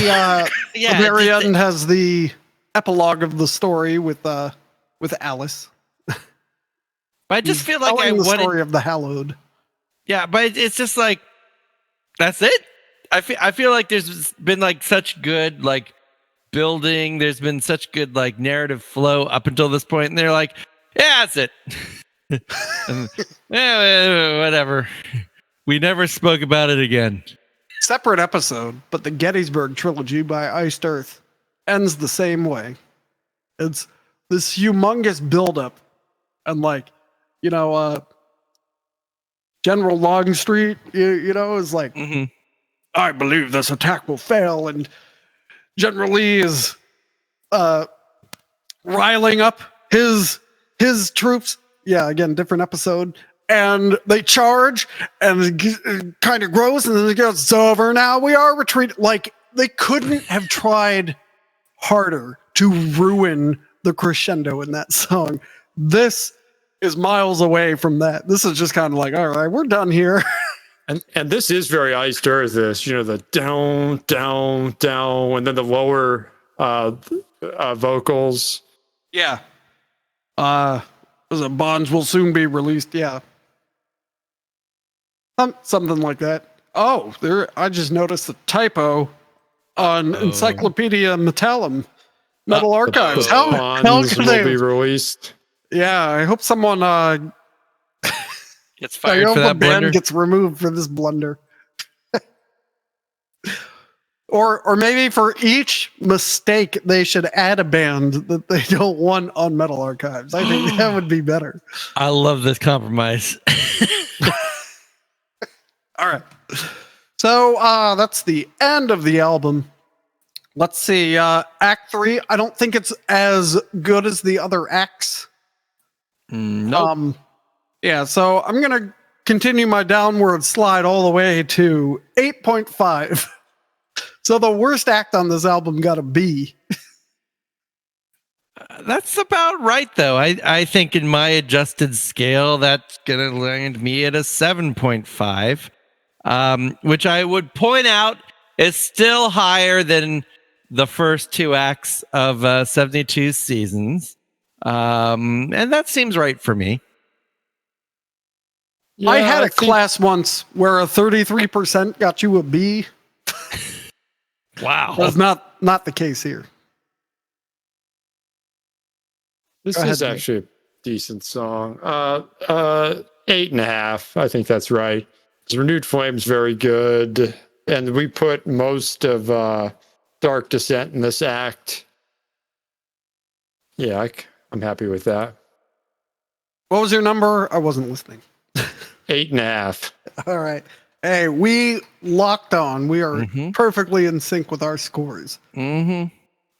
very end has the epilogue of the story with Alice. But I just feel like I the wanted story of the Hallowed. Yeah, but it's just like that's it. I feel like there's been like such good like building. There's been such good like narrative flow up until this point, and they're like, yeah, that's it. And, whatever. We never spoke about it again. Separate episode, but the Gettysburg Trilogy by Iced Earth ends the same way. It's this humongous buildup, and like, General Longstreet, is like, I believe this attack will fail, and General Lee is riling up his troops. Yeah, again, different episode. And they charge, and it kind of grows, and then it goes, it's over now, we are retreating. Like, they couldn't have tried harder to ruin the crescendo in that song. This is miles away from that. This is just kind of like, all right, we're done here. And this is very Iced Earth, the down, down, down, and then the lower vocals. Yeah. The bonds will soon be released. Yeah. Something like that. Oh, I just noticed a typo on Encyclopedia Metallum. Metal Archives. How can they be released? Yeah, I hope someone gets fired for that blunder. Gets removed for this blunder. Or maybe for each mistake, they should add a band that they don't want on Metal Archives. I think that would be better. I love this compromise. All right. So that's the end of the album. Let's see. Act 3. I don't think it's as good as the other acts. Nope. Yeah, so I'm going to continue my downward slide all the way to 8.5. So the worst act on this album got a B. That's about right, though. I think in my adjusted scale, that's going to land me at a 7.5, which I would point out is still higher than the first two acts of 72 Seasons. And that seems right for me. Yeah, I had a class once where a 33% got you a B. Wow. That's not the case here. This is actually a decent song. 8.5. I think that's right. Renewed Flame's very good. And we put most of Dark Descent in this act. Yeah, I'm happy with that. What was your number? I wasn't listening. 8.5. All right. Hey, we locked on. We are perfectly in sync with our scores. I'd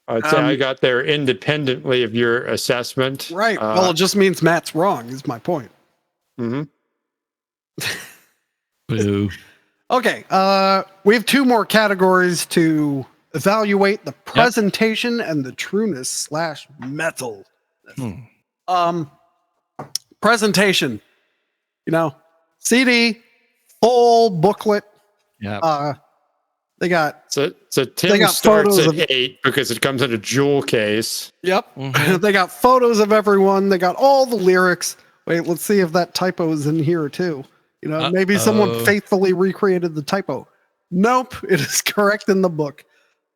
say I got there independently of your assessment. Right. Well, it just means Matt's wrong, is my point. Boo. Okay. We have two more categories to evaluate: the presentation and the trueness / metal. Presentation. CD, full booklet. Yeah. They got so Tim starts at 8 because it comes in a jewel case. Yep. They got photos of everyone. They got all the lyrics. Wait, let's see if that typo is in here too. Maybe someone faithfully recreated the typo. Nope, it is correct in the book.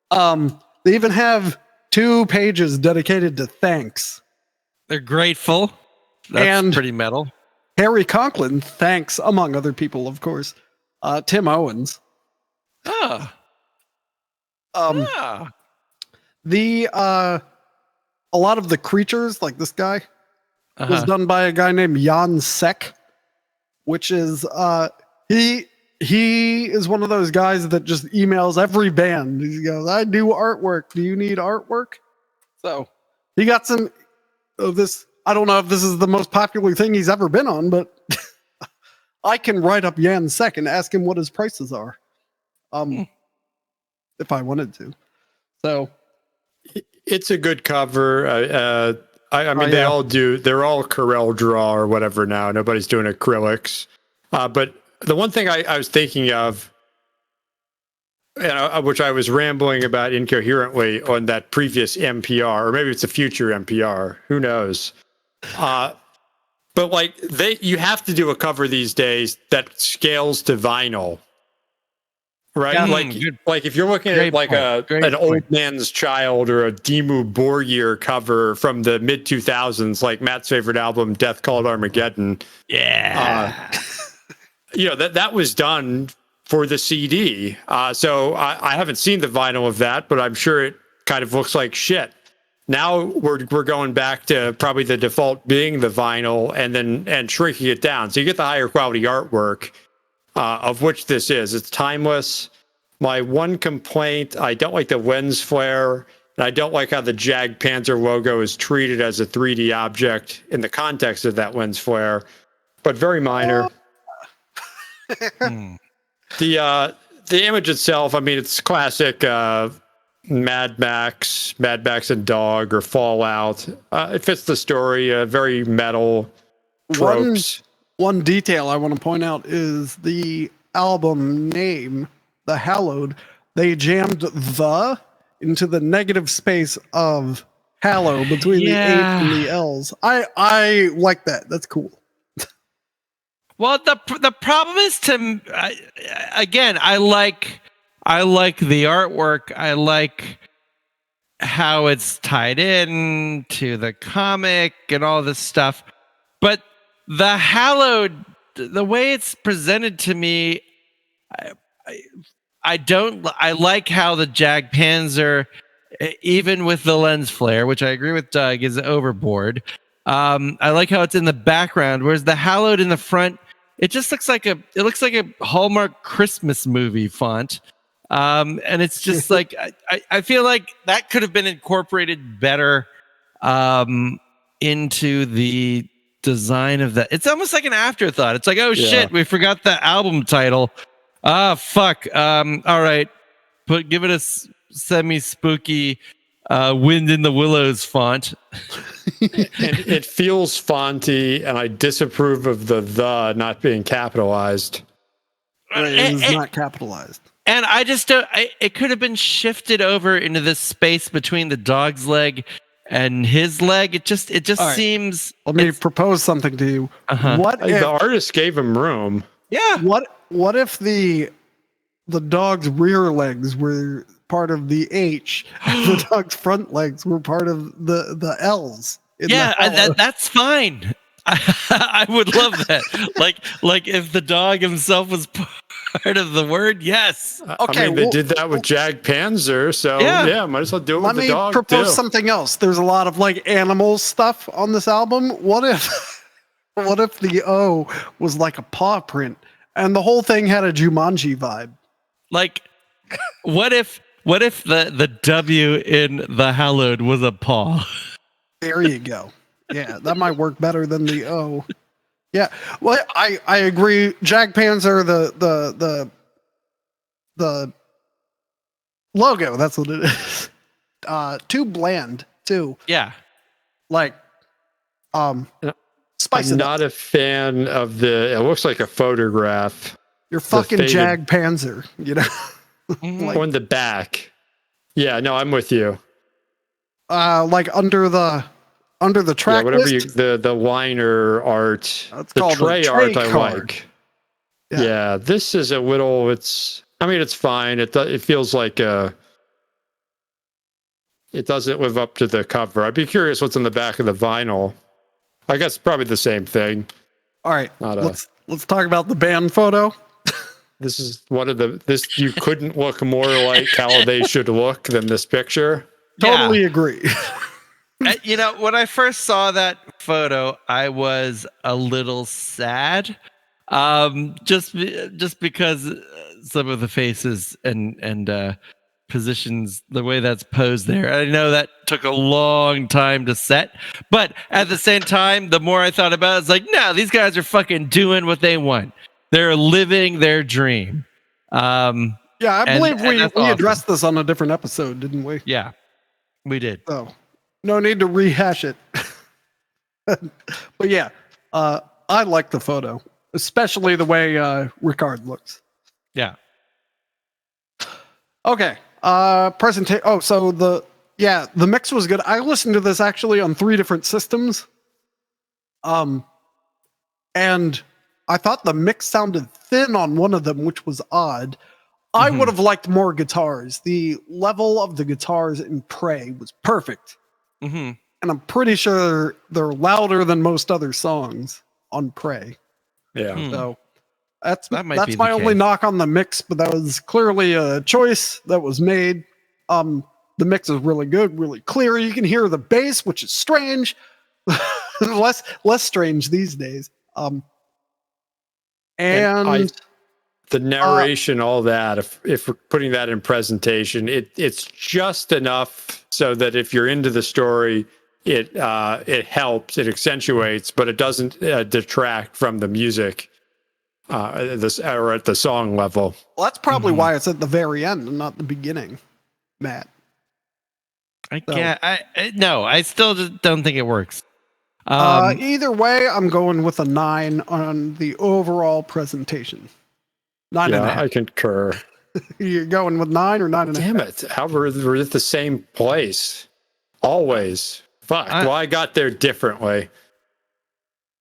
They even have 2 pages dedicated to thanks. They're grateful. That's pretty metal. Harry Conklin thanks, among other people, of course, Tim Owens. A lot of the creatures, like this guy, was done by a guy named Jan Sek, which is he is one of those guys that just emails every band. He goes, "I do artwork. Do you need artwork?" So he got some of this. I don't know if this is the most popular thing he's ever been on, but I can write up Jan Sek and ask him what his prices are. If I wanted to. So it's a good cover. I mean, they're all Corel Draw or whatever now. Nobody's doing acrylics. But the one thing I was thinking of, which I was rambling about incoherently on that previous NPR, or maybe it's a future NPR, who knows? But like you have to do a cover these days that scales to vinyl. Right, like if you're looking at like an Old Man's Child or a Dimmu Borgir cover from the mid 2000s, like Matt's favorite album, Death Called Armageddon. Yeah, that was done for the CD. So I haven't seen the vinyl of that, but I'm sure it kind of looks like shit. Now we're going back to probably the default being the vinyl and shrinking it down, so you get the higher quality artwork. Of which this is. It's timeless. My one complaint, I don't like the lens flare, and I don't like how the JAG Panzer logo is treated as a 3D object in the context of that lens flare, but very minor. The image itself, I mean, it's classic Mad Max and Dog or Fallout. It fits the story, very metal tropes. One detail I want to point out is the album name, the Hallowed. They jammed the into the negative space of Hallow between the 8 and the L's. I like that. That's cool. Well, the problem is I like the artwork. I like how it's tied in to the comic and all this stuff, but the Hallowed, the way it's presented to me, I like how the Jag Panzer, even with the lens flare, which I agree with Doug, is overboard. I like how it's in the background, whereas the Hallowed in the front, it just looks like a Hallmark Christmas movie font. And it's just like I feel like that could have been incorporated better into the design of that. It's almost like an afterthought. It's like, oh shit, we forgot the album title. Ah, fuck. All right, give it a semi spooky Wind in the Willows font. And it feels fonty, and I disapprove of the not being capitalized. Right, it's not capitalized. And I just don't. It could have been shifted over into this space between the dog's leg and his leg. It just right. Seems. Let me propose something to you. What if the artist gave him room? Yeah. What if the dog's rear legs were part of the H, and the dog's front legs were part of the L's? That's fine. I would love that. like if the dog himself was part of the word, yes. Okay, I mean, they did that with Jag Panzer, so yeah, might as well do it with the dog. Let me propose something else. There's a lot of like animal stuff on this album. What if the O was like a paw print and the whole thing had a Jumanji vibe? Like, what if the W in the Hallowed was a paw? There you go. Yeah, that might work better than the O. Yeah, well, I agree. Jag Panzer, the logo, that's what it is. Too bland, too. Yeah. Like, spice. I'm not a fan of the. It looks like a photograph. You're fucking Jag Panzer, you know. Like, on the back. Yeah, no, I'm with you. Like under the track whatever list? the liner art, that's the called tray art card. I like. Yeah, this is a little. It's fine. It feels like it doesn't live up to the cover. I'd be curious what's in the back of the vinyl. I guess probably the same thing. All right, let's talk about the band photo. This is one of this. You couldn't look more like how they should look than this picture. Totally agree. You know, when I first saw that photo, I was a little sad, just because some of the faces and positions, the way that's posed there. I know that took a long time to set, but at the same time, the more I thought about it, it's like, no, these guys are fucking doing what they want. They're living their dream. I believe we addressed this on a different episode, didn't we? Yeah, we did. So no need to rehash it. But yeah, I like the photo, especially the way Ricard looks. Yeah. Okay. Presentation. Oh, so the mix was good. I listened to this actually on 3 different systems. And I thought the mix sounded thin on one of them, which was odd. I would have liked more guitars. The level of the guitars in Prey was perfect. And I'm pretty sure they're louder than most other songs on Prey. Yeah. So that's my only knock on the mix, but that was clearly a choice that was made. The mix is really good, really clear. You can hear the bass, which is strange. less strange these days. And the narration, all that, if we're putting that in presentation, it's just enough so that if you're into the story, it helps, it accentuates, but it doesn't detract from the music or at the song level. Well, that's probably why it's at the very end and not the beginning, Matt. I still just don't think it works. Either way, I'm going with a 9 on the overall presentation. 9.5. I concur. You're going with 9 or 9.5? Damn it. However, we're at the same place. Always. Fuck. Well, I got there differently.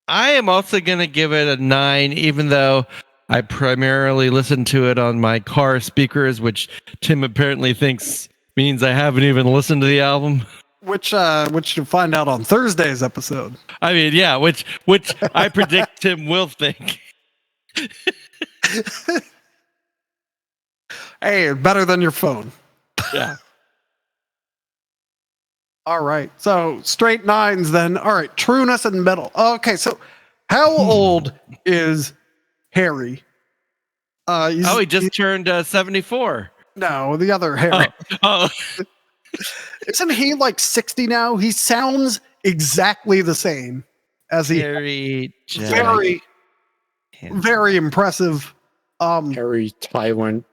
I am also going to give it a 9, even though I primarily listen to it on my car speakers, which Tim apparently thinks means I haven't even listened to the album. Which you'll find out on Thursday's episode. I mean, yeah, which I predict Tim will think. Hey, better than your phone. Yeah. All right. So straight nines then. All right. Trueness and metal. Okay. So how old is Harry? He just turned 74. No, the other Harry. Oh. Isn't he like 60 now? He sounds exactly the same as he. Harry. Very, very impressive. Harry Tyrant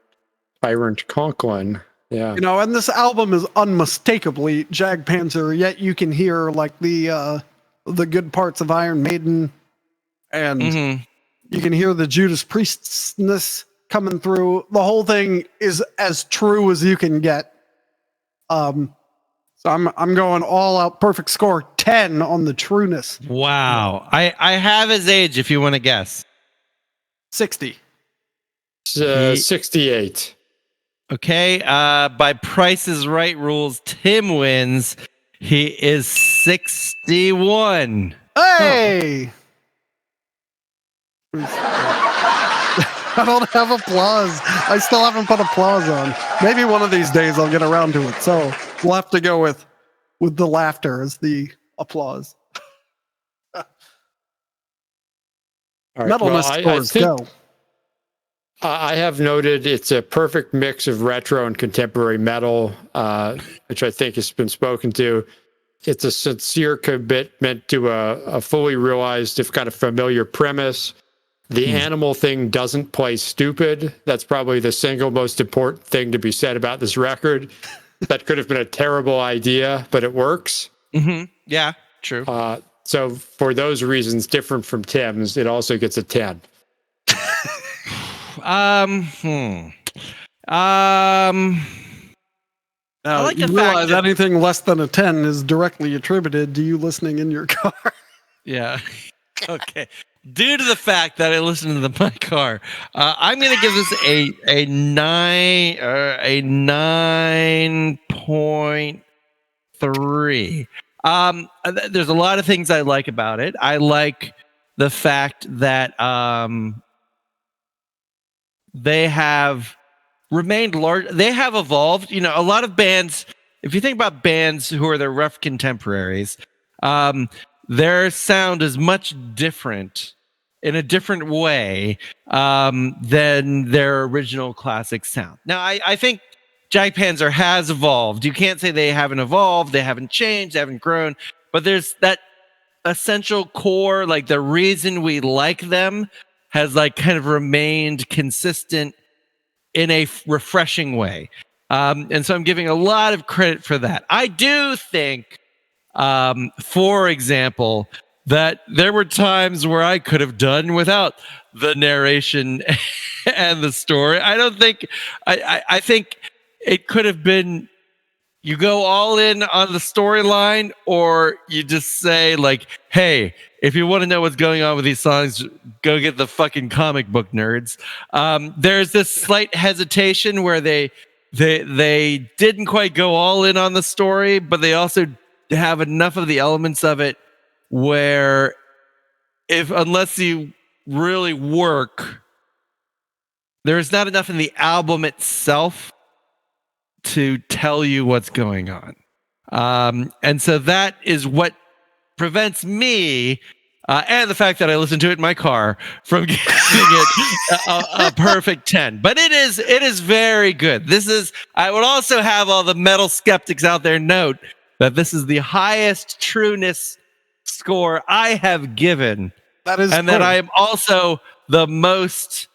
Conklin. Yeah. You know, and this album is unmistakably Jag Panzer, yet you can hear like the good parts of Iron Maiden, and you can hear the Judas Priestness coming through. The whole thing is as true as you can get. So I'm going all out, perfect score, 10 on the trueness. Wow. I have his age if you want to guess. 60. 68. Okay, by Price is Right rules, Tim wins. He is 61. Hey! I don't have applause. I still haven't put applause on. Maybe one of these days I'll get around to it. So we'll have to go with the laughter as the applause. All right, Metalness scores, go. I have noted it's a perfect mix of retro and contemporary metal, which I think has been spoken to. It's a sincere commitment to a fully realized, if kind of familiar premise. The animal thing doesn't play stupid. That's probably the single most important thing to be said about this record. That could have been a terrible idea, but it works. Yeah, true. So for those reasons, different from Tim's, it also gets a 10. Now, I like you the realize fact that anything less than a 10 is directly attributed to you listening in your car. yeah. Okay. Due to the fact that I listened to my car, I'm going to give this a 9.3. There's a lot of things I like about it. I like the fact that they have remained large. They have evolved. You know, a lot of bands, if you think about bands who are their rough contemporaries, their sound is much different in a different way than their original classic sound. Now, I think Jag Panzer has evolved. You can't say they haven't evolved. They haven't changed. They haven't grown. But there's that essential core, like the reason we like them has like kind of remained consistent in a refreshing way. And so I'm giving a lot of credit for that. I do think, for example, that there were times where I could have done without the narration and the story. I don't think, I think it could have been, you go all in on the storyline, or you just say like, hey, if you want to know what's going on with these songs, go get the fucking comic book nerds. There's this slight hesitation where they didn't quite go all in on the story, but they also have enough of the elements of it where unless you really work, there's not enough in the album itself to tell you what's going on. And so that is what prevents me, and the fact that I listen to it in my car, from giving it a perfect 10. But it is very good. I would also have all the metal skeptics out there note that this is the highest trueness score I have given. That is, and cool. That I am also the most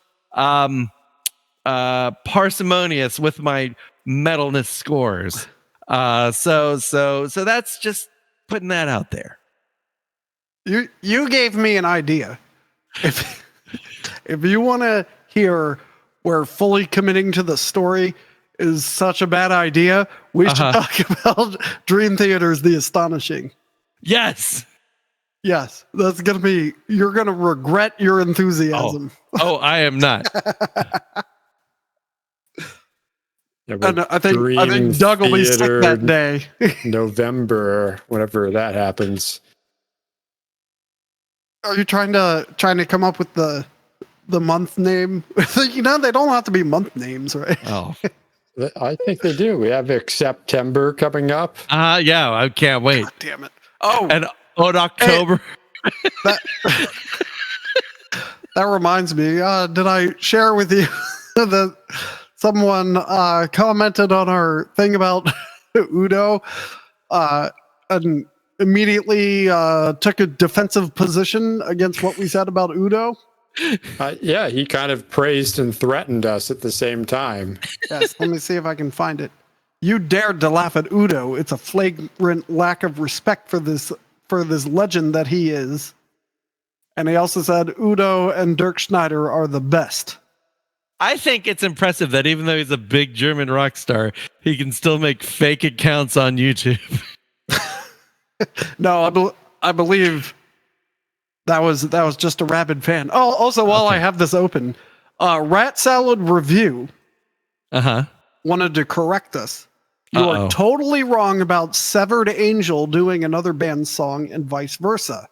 parsimonious with my metalness scores. So that's just putting that out there. You gave me an idea. If you want to hear where fully committing to the story is such a bad idea, we should talk about Dream Theater's The Astonishing. Yes. Yes, that's going to be, you're going to regret your enthusiasm. Oh, I am not. And I think Doug will be sick that day. November, whenever that happens. Are you trying to come up with the the month name. You know, they don't have to be month names, right? Oh, I think they do. We have September coming up. yeah, I can't wait. God damn it. Oh, And October. that, that reminds me. Did I share with you that someone commented on our thing about Udo and immediately took a defensive position against what we said about Udo? Yeah, he kind of praised and threatened us at the same time. Yes, let me see if I can find it. You dared to laugh at Udo. It's a flagrant lack of respect for this legend that he is. And he also said Udo and Dirk Schneider are the best. I think it's impressive that even though he's a big German rock star, he can still make fake accounts on YouTube. No, I believe that was just a rabid fan. Oh, also, while I have this open, Rat Salad Review wanted to correct us. You are totally wrong about Severed Angel doing another band's song and vice versa.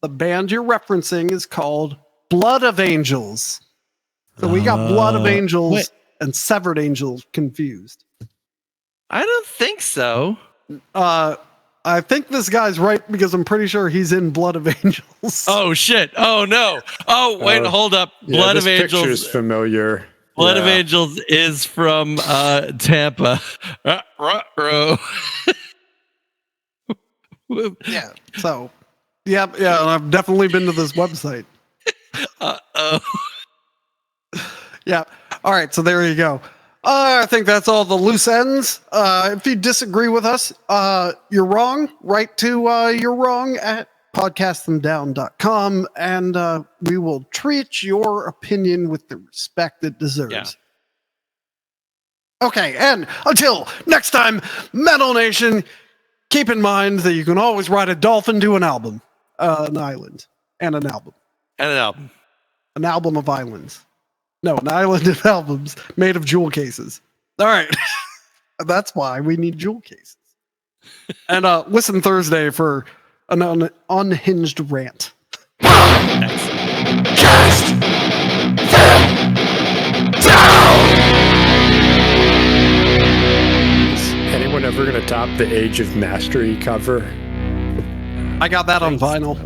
The band you're referencing is called Blood of Angels. So we got Blood of Angels and Severed Angels confused. I don't think so. I think this guy's right because I'm pretty sure he's in Blood of Angels. Oh shit! Oh no! Oh wait, hold up! Blood of Angels is familiar. Blood of Angels is from Tampa. Yeah. So, yeah. And I've definitely been to this website. Yeah. All right. So there you go. I think that's all the loose ends. If you disagree with us, you're wrong. Write to you're wrong at podcastthemdown.com, and we will treat your opinion with the respect it deserves. Yeah. Okay, and until next time, Metal Nation, keep in mind that you can always ride a dolphin to an album, an island, and an album. And an album. An album of islands. No, an island of albums made of jewel cases. All right. That's why we need jewel cases. And listen Thursday for an unhinged rant. Cast them down! Is anyone ever going to top the Age of Mastery cover? I got that on vinyl.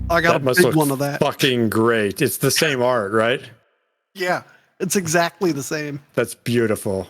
I got a big one of that. Fucking great. It's the same art, right? Yeah, it's exactly the same. That's beautiful.